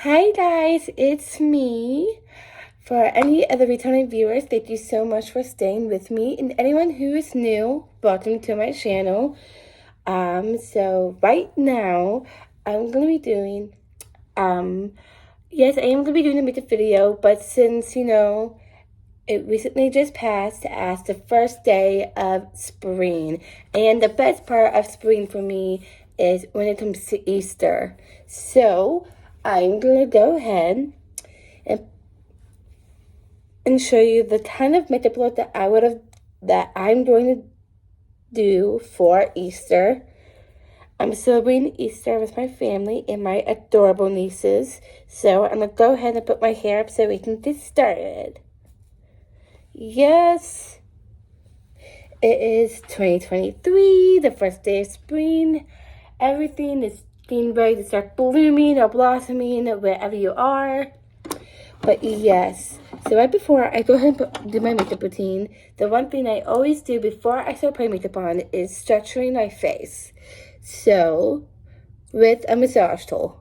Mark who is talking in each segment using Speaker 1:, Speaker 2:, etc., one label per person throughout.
Speaker 1: Hi guys, it's me. For any other returning viewers, thank you so much for staying with me. And anyone who is new, welcome to my channel. So right now, I'm gonna be doing, yes, I am gonna be doing a makeup video, but since, it recently just passed as the first day of spring. And the best part of spring for me is when it comes to Easter. So I'm gonna go ahead and show you the kind of makeup look that I'm going to do for Easter. I'm celebrating Easter with my family and my adorable nieces. So I'm gonna go ahead and put my hair up so we can get started. Yes, it is 2023, the first day of spring. Everything is getting ready to start blooming or blossoming wherever you are. But yes, so right before I go ahead and do my makeup routine, the one thing I always do before I start putting makeup on is structuring my face. So, with a massage tool.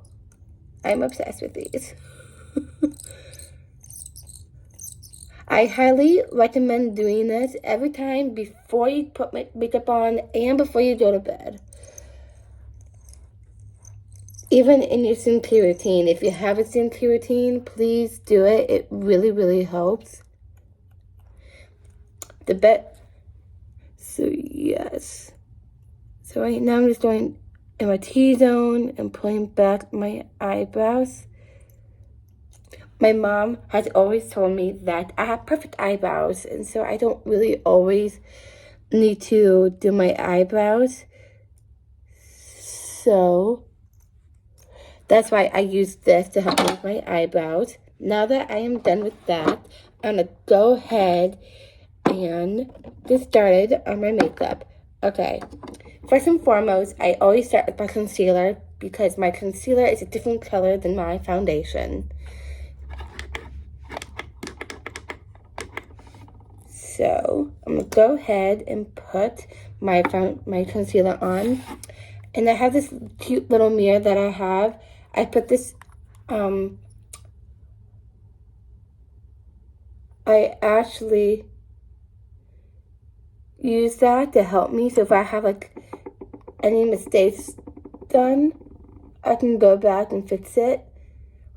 Speaker 1: I'm obsessed with these. I highly recommend doing this every time before you put makeup on and before you go to bed. Even in your skincare routine, if you have a skincare routine, please do it. It really, really helps. So yes. So right now I'm just going in my T-zone and pulling back my eyebrows. My mom has always told me that I have perfect eyebrows, and so I don't really always need to do my eyebrows. So that's why I use this to help me with my eyebrows. Now that I am done with that, I'm gonna go ahead and get started on my makeup. Okay, first and foremost, I always start with my concealer because my concealer is a different color than my foundation. So I'm gonna go ahead and put my concealer on, and I have this cute little mirror that I have. I put this. I actually use that to help me. So if I have like any mistakes done, I can go back and fix it.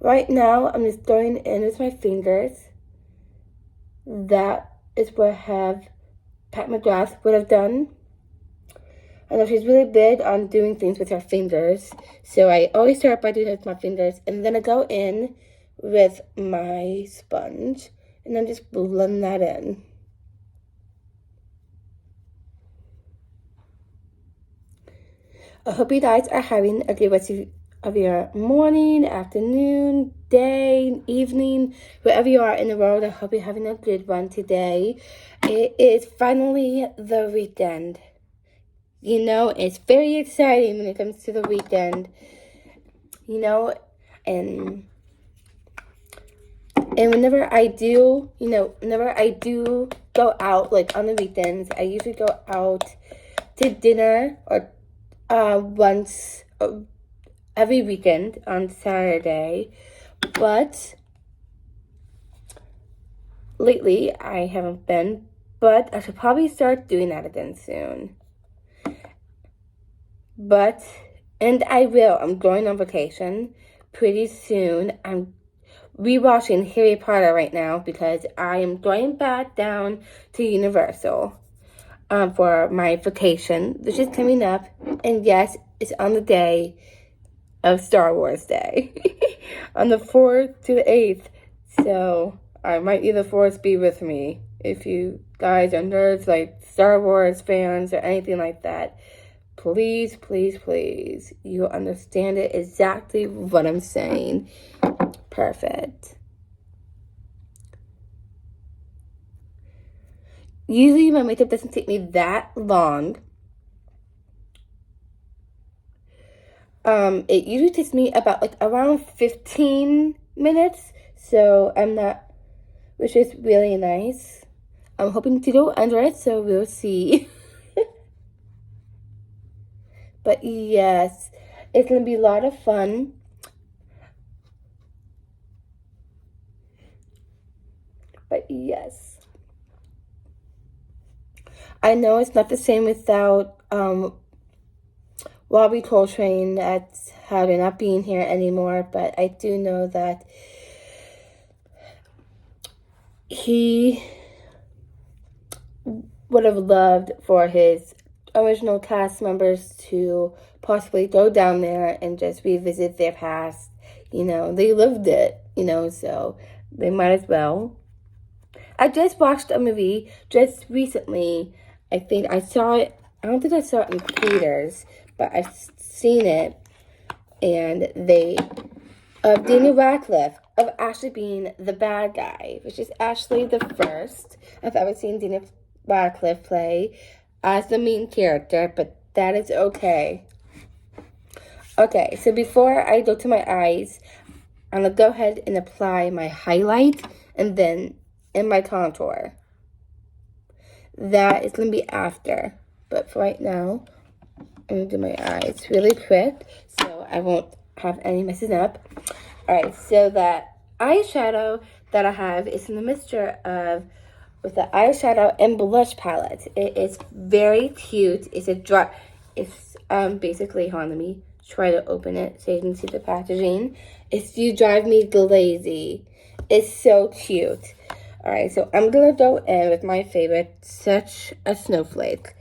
Speaker 1: Right now, I'm just going in with my fingers. That is what Pat McGrath would have done. I know she's really big on doing things with her fingers. So I always start by doing it with my fingers. And then I go in with my sponge. And then just blend that in. I hope you guys are having a good rest of your morning, afternoon, day, evening, wherever you are in the world. I hope you're having a good one today. It is finally the weekend. You know, it's very exciting when it comes to the weekend. You know, and whenever I do, whenever I do go out, like on the weekends, I usually go out to dinner or once every weekend on Saturday, but lately I haven't been, but I should probably start doing that again soon. And I will. I'm going on vacation pretty soon. I'm rewatching Harry Potter right now because I am going back down to Universal for my vacation, which is coming up. And yes, it's on the day of Star Wars Day, on the 4th to the 8th. So I might need the Force be with me. If you guys are nerds like Star Wars fans or anything like that, please, please, please, you'll understand it exactly what I'm saying. Perfect. Usually my makeup doesn't take me that long. It usually takes me about like around 15 minutes. So which is really nice. I'm hoping to go under it, so we'll see. But yes, it's gonna be a lot of fun. But yes. I know it's not the same without Robbie Coltrane that's having not being here anymore, but I do know that he would have loved for his original cast members to possibly go down there and just revisit their past. You know, they lived it, you know, so they might as well. I just watched a movie just recently. I think I saw it. I don't think I saw it in theaters, but I've seen it. And they, of Daniel Radcliffe, of Ashley being the bad guy, which is actually the first I've ever seen Daniel Radcliffe play as the main character, but that is okay. Okay, so before I go to my eyes, I'm going to go ahead and apply my highlight and then in my contour. That is going to be after. But for right now, I'm going to do my eyes really quick so I won't have any messing up. Alright, so that eyeshadow that I have is in the mixture of with the eyeshadow and blush palette. It is very cute. It's a drop. It's basically, hold on, let me try to open it so you can see the packaging. It's You Drive Me Lazy. It's so cute. Alright, so I'm gonna go in with my favorite, Such a Snowflake.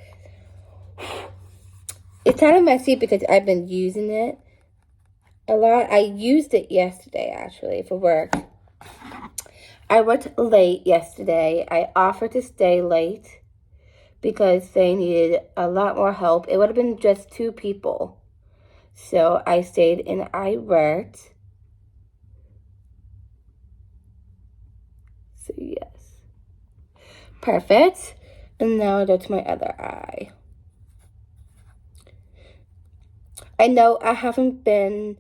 Speaker 1: It's kind of messy because I've been using it a lot. I used it yesterday actually for work. I went late yesterday. I offered to stay late because they needed a lot more help. It would have been just 2 people. So I stayed and I worked. So yes. Perfect. And now I go to my other eye. I know I haven't been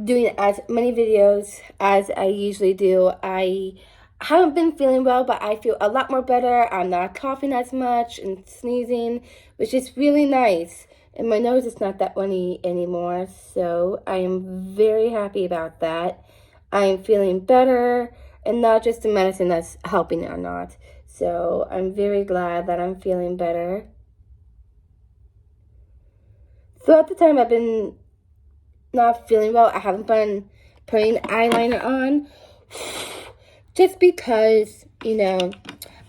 Speaker 1: doing as many videos as I usually do. I haven't been feeling well, but I feel a lot more better. I'm not coughing as much and sneezing, which is really nice. And my nose is not that runny anymore, so I am very happy about that. I am feeling better, and not just the medicine that's helping or not. So I'm very glad that I'm feeling better. Throughout the time I've been not feeling well, I haven't been putting eyeliner on. Just because, you know,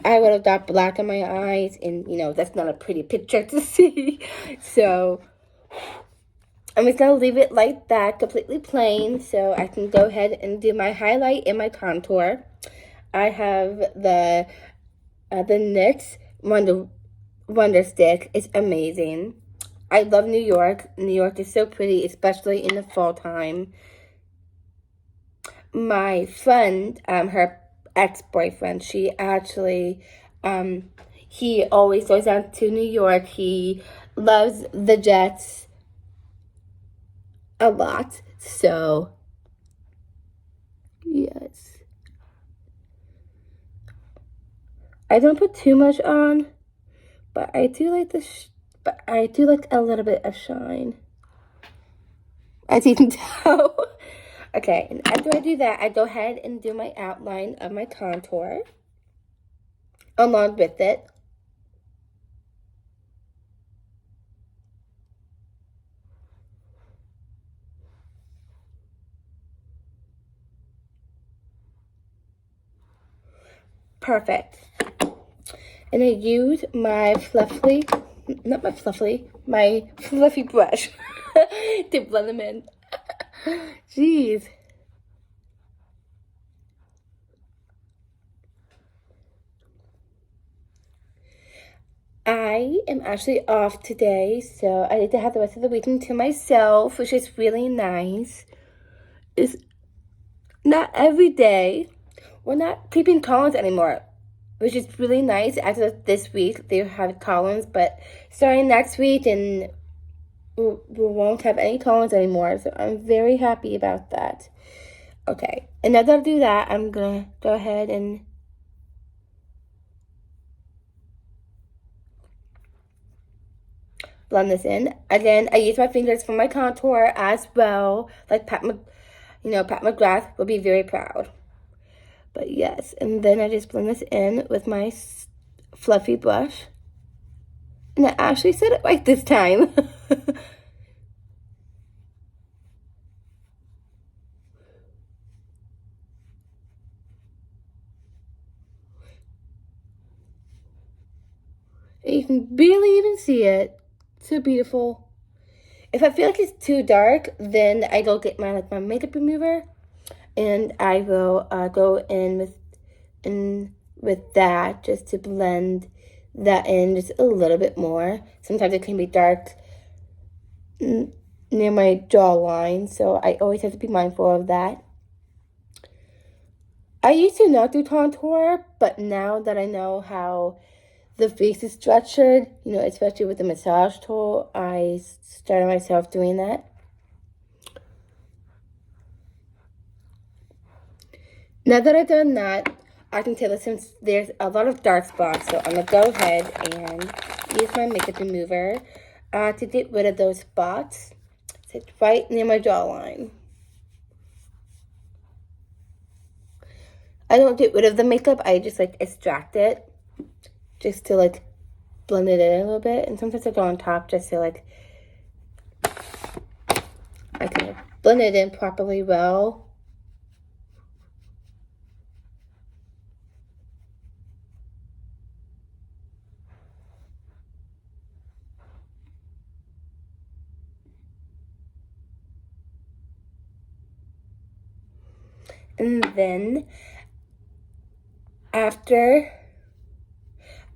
Speaker 1: I would have got black in my eyes, and, you know, that's not a pretty picture to see. So I'm just going to leave it like that, completely plain, so I can go ahead and do my highlight and my contour. I have the NYX Wonder Stick. It's amazing. I love New York. New York is so pretty, especially in the fall time. My friend, her ex-boyfriend, she actually, he always goes out to New York. He loves the Jets a lot. So, yes. I don't put too much on, but I do like but I do like a little bit of shine, as you can tell. Okay, and after I do that, I go ahead and do my outline of my contour along with it. Perfect. And I use my fluffy brush to blend them in. Jeez. I am actually off today, so I need to have the rest of the weekend to myself, which is really nice. It's not every day. We're not keeping call-ins anymore, which is really nice. After this week, they have call-ins, but starting next week, and we won't have any call-ins anymore, so I'm very happy about that. Okay, and now that I do that, I'm gonna go ahead and blend this in. Again, I use my fingers for my contour as well, like Pat McGrath would be very proud. But yes, and then I just blend this in with my fluffy brush. And I actually said it right this time. And you can barely even see it. So beautiful. If I feel like it's too dark, then I go get my makeup remover, and I will go in with that just to blend that in just a little bit more. Sometimes it can be dark near my jawline, so I always have to be mindful of that. I used to not do contour, but now that I know how the face is structured, you know, especially with the massage tool, I started myself doing that. Now that I've done that, I can tell that since there's a lot of dark spots, so I'm going to go ahead and use my makeup remover to get rid of those spots. It's right near my jawline. I don't get rid of the makeup, I just like extract it just to like blend it in a little bit. And sometimes I go on top just to like I can blend it in properly well. And then after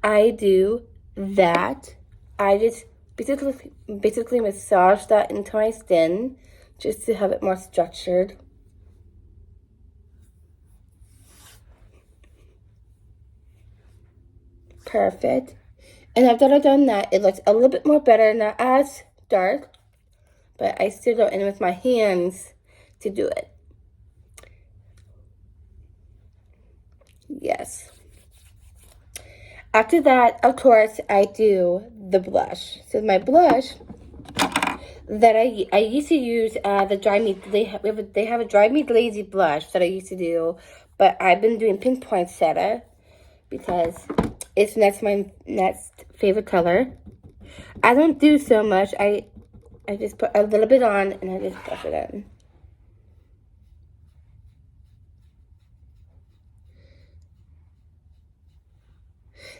Speaker 1: I do that, I just basically massage that into my skin just to have it more structured. Perfect. And after I've done that, it looks a little bit more better, not as dark, but I still go in with my hands to do it. Yes. After that, of course, I do the blush. So my blush that I used to use the Dry Me they have a Dry Me Lazy blush that I used to do, but I've been doing Pink Poinsettia because that's my next favorite color. I don't do so much. I just put a little bit on and I just brush it in.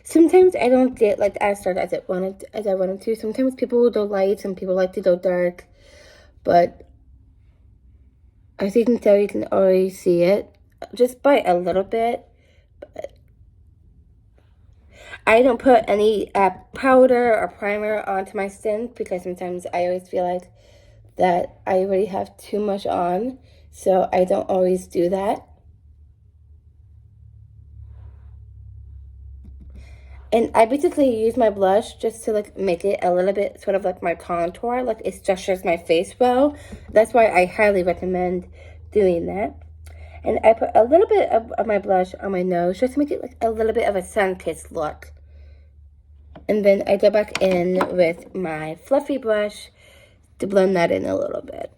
Speaker 1: Sometimes I don't get like as dark as I wanted to. Sometimes people will go light, some people like to go dark, but as you can tell, you can always see it just by a little bit. But I don't put any powder or primer onto my skin because sometimes I always feel like that I already have too much on, so I don't always do that. And I basically use my blush just to like make it a little bit sort of like my contour, like it structures my face well. That's why I highly recommend doing that. And I put a little bit of my blush on my nose just to make it like a little bit of a sun-kissed look. And then I go back in with my fluffy brush to blend that in a little bit.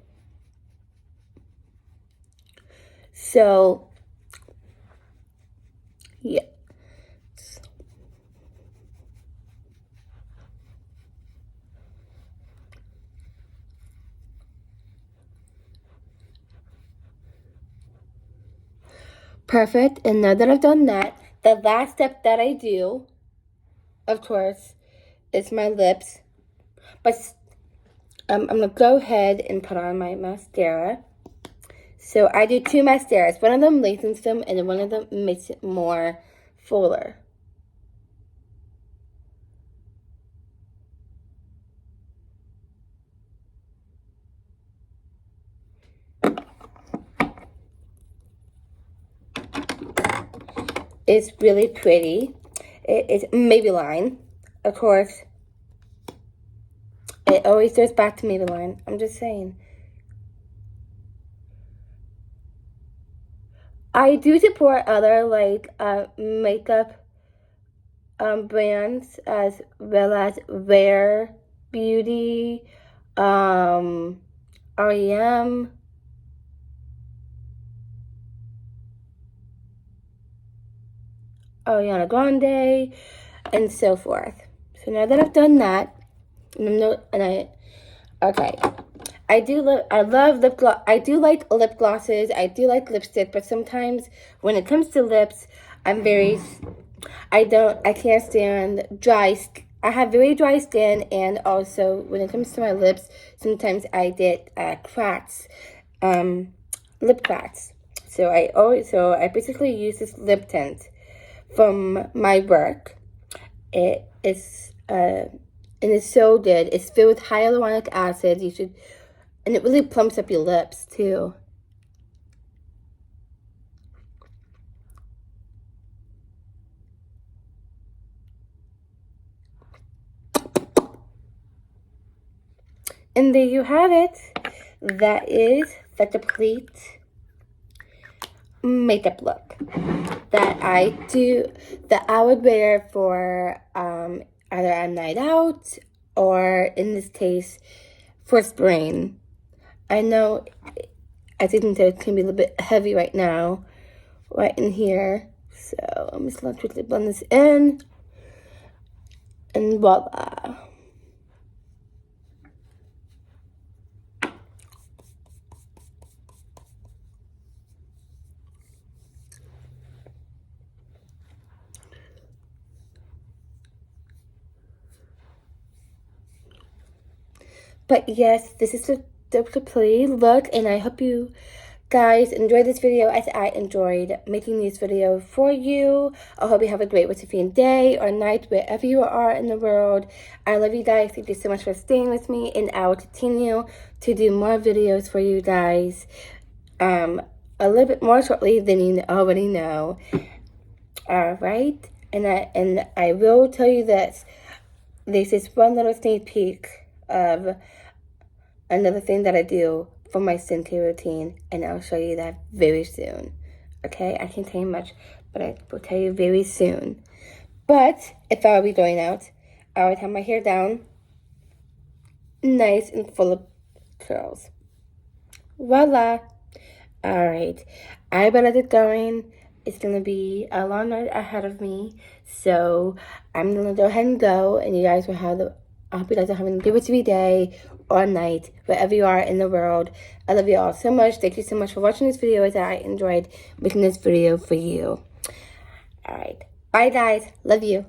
Speaker 1: So, yeah. Perfect. And now that I've done that, the last step that I do, of course, is my lips. But I'm going to go ahead and put on my mascara. So I do two mascaras. One of them lengthens them and one of them makes it more fuller. It's really pretty. It's Maybelline, of course. It always goes back to Maybelline. I'm just saying. I do support other like makeup brands as well as Rare Beauty, REM. Ariana Grande, and so forth. So now that I've done that, okay. I love lip gloss. I do like lip glosses. I do like lipstick, but sometimes when it comes to lips, I can't stand I have very dry skin, and also when it comes to my lips, sometimes I get cracks, lip cracks. So I basically use this lip tint from my work. And it's so good. It's filled with hyaluronic acid. And it really plumps up your lips too. And there you have it. That is the complete makeup look that I would wear for either a night out, or in this case for spring. I know I think that it can be a little bit heavy right now, right in here. So I'm just going to quickly blend this in, and voila. But yes, this is the complete look, and I hope you guys enjoyed this video as I enjoyed making these videos for you. I hope you have a great rest of your day or night wherever you are in the world. I love you guys. Thank you so much for staying with me, and I will continue to do more videos for you guys a little bit more shortly than you already know. Alright, and I will tell you that this is one little sneak peek of another thing that I do for my skincare routine, and I'll show you that very soon. Okay, I can't tell you much, but I will tell you very soon. But if I were going out, I would have my hair down, nice and full of curls. Voila! Alright, I better get going. It's going to be a long night ahead of me, so I'm going to go ahead and go, and you guys will I hope you guys are having a good rest of your day or night, wherever you are in the world. I love you all so much. Thank you so much for watching this video, as I enjoyed making this video for you. Alright, bye guys. Love you.